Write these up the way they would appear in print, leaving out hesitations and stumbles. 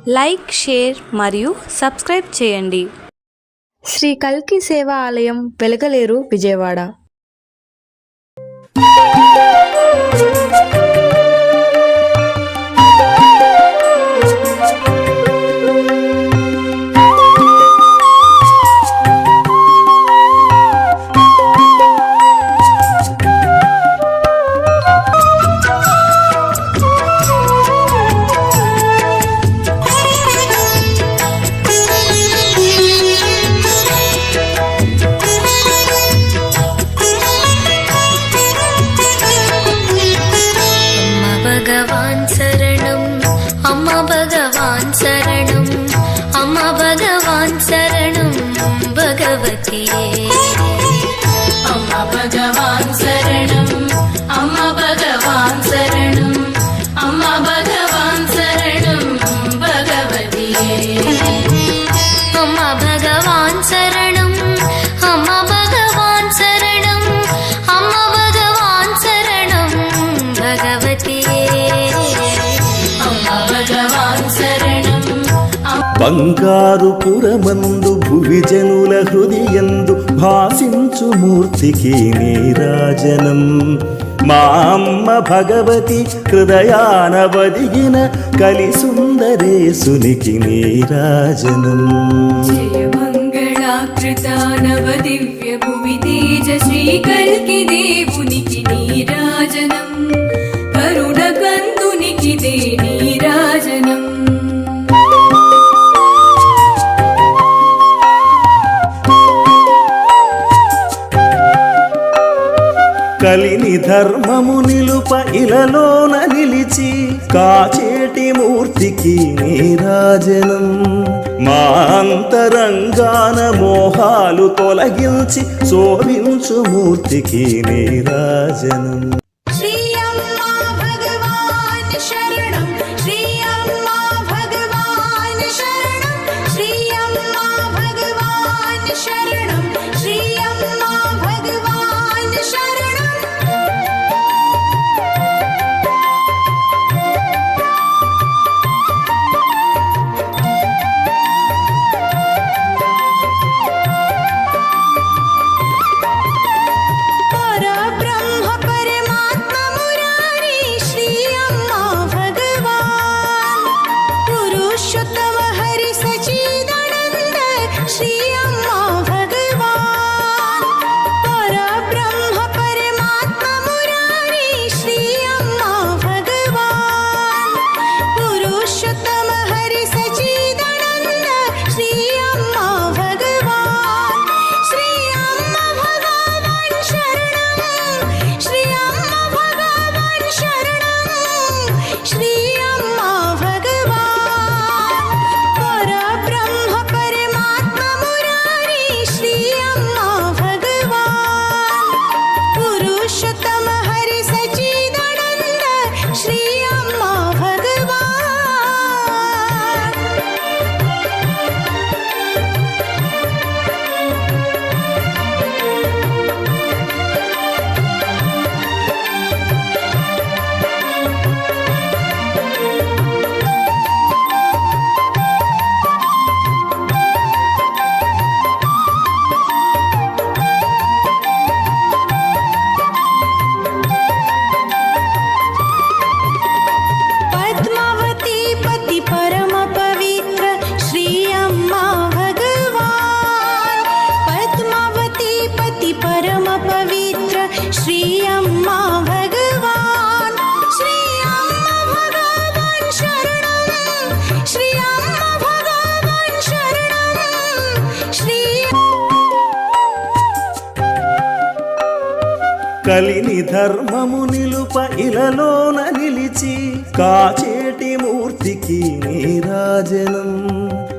Like, share మరియు subscribe చేయండి. శ్రీ కల్కి సేవా ఆలయం, వెలగలేరు, విజయవాడ. अम्मा भगवान शरणं, अम्मा भगवान शरणं, अम्मा भगवान शरणं भगवती. अम्मा भगवान शरणं, अम्मा भगवान शरणं, अम्मा भगवान शरणं भगवती. अम्मा भगवान शरणं. బంగారు పురమందు భువిజనుల హృదయందు భాసించు మూర్తికి నీరాజనం. మా అమ్మ భగవతి హృదయాన వదిగిన కలిసుందరేశునికి నీరాజనం. జయ మంగళాకృత నవ దివ్య భువి తేజ శ్రీ కల్కి దేవునికి నీరాజనం. కరుణ కందునికి దే నీరాజనం. కలిని ధర్మము నిలుప ఇలలోన నిలిచి కాచేటి మూర్తికి నీరాజనం. మా అంతరంగాన మోహాలు తొలగించి శోభించు మూర్తికి నీరాజనం. శ్రీ అమ్మా భగవాన్ శరణం, శ్రీ అమ్మా భగవాన్ శరణం, శ్రీ అమ్మా భగవాన్ శరణం, శ్రీ అమ్మా భగవాన్ శరణం. పరబ్రహ్మ పరమాత్మ మురారి శ్రీ అమ్మా భగవాన్. పురుషోత్తమ హరి సచిదానంద శ్రీ అమ్మా భగవాన్. పరబ్రహ్మ పరమాత్మ మురారి శ్రీ అమ్మా భగవాన్. పురుషోత్తమ హరి సచిదానంద శ్రీ అమ్మా భగవాన్. శ్రీ అమ్మ భగవాన్ శరణం, శ్రీ అమ్మ భగవాన్ శరణం, శ్రీ అమ్మ భగవాన్. పరబ్రహ్మ పరమాత్మ మురారి శ్రీ అమ్మ భగవాన్. పురుషోత్తమ హరి సచిదానంద శ్రీ అమ్మ భగవాన్. पद्मावती पति परम पवित्र श्री अम्मा भगवान. पद्मावती पति परम पवित्र श्री अम्मा भगवान. श्री अम्मा भगवान शरणं, श्री अम्मा भगवान शरणं, श्री. కలిని ధర్మము నిలుప ఇలలోన నిలిచి కాచేటి మూర్తికి నీరాజనం.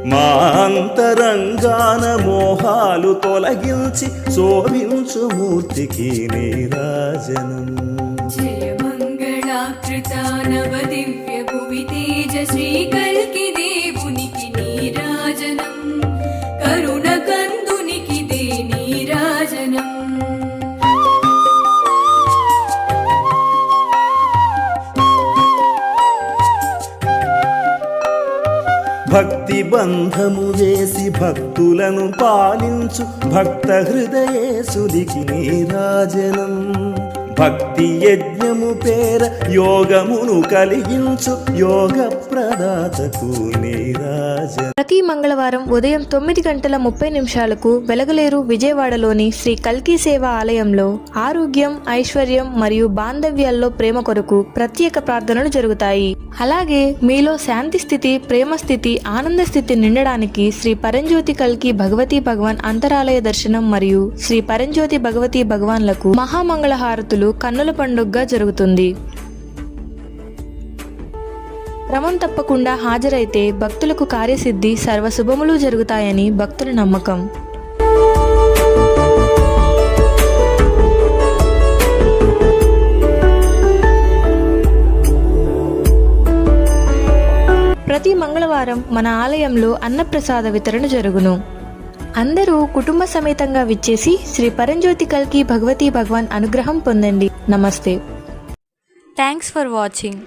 మా అంతరంగాన మోహాలు తొలగించి శోభించు మూర్తికి నీరాజనం. జయ మంగళాకృత నవ దివ్య భువి తేజ శ్రీ కల్కి దేవునికి నీరాజనం. కరుణ కందునికి దే నీరాజనం. భక్తి బంధము వేసి భక్తులను పాలించు భక్త హృదయేశునికి నీరాజనం. భక్తి యజ్ఞము పేర యోగమును కలిగించు యోగ ప్రదాతకు నీరాజనం. ప్రతి మంగళవారం ఉదయం 9:30 వెలగలేరు విజయవాడలోని శ్రీ కల్కి సేవా ఆలయంలో ఆరోగ్యం, ఐశ్వర్యం మరియు బాంధవ్యాల్లో ప్రేమ కొరకు ప్రత్యేక ప్రార్థనలు జరుగుతాయి. అలాగే మీలో శాంతి స్థితి, ప్రేమ స్థితి, ఆనంద స్థితి నిండడానికి శ్రీ పరంజ్యోతి కల్కి భగవతీ భగవాన్ అంతరాలయ దర్శనం మరియు శ్రీ పరంజ్యోతి భగవతీ భగవాన్లకు మహామంగళహారతులు కన్నుల పండుగగా జరుగుతుంది. క్రమం తప్పకుండా హాజరైతే భక్తులకు కార్యసిద్ధి, సర్వశుభములు జరుగుతాయని భక్తుల నమ్మకం. ప్రతి మంగళవారం మన ఆలయంలో అన్నప్రసాద వితరణ జరుగును. అందరూ కుటుంబ సమేతంగా విచ్చేసి శ్రీ పరంజ్యోతి కల్కి భగవతీ భగవాన్ అనుగ్రహం పొందండి. నమస్తే. Thanks for watching.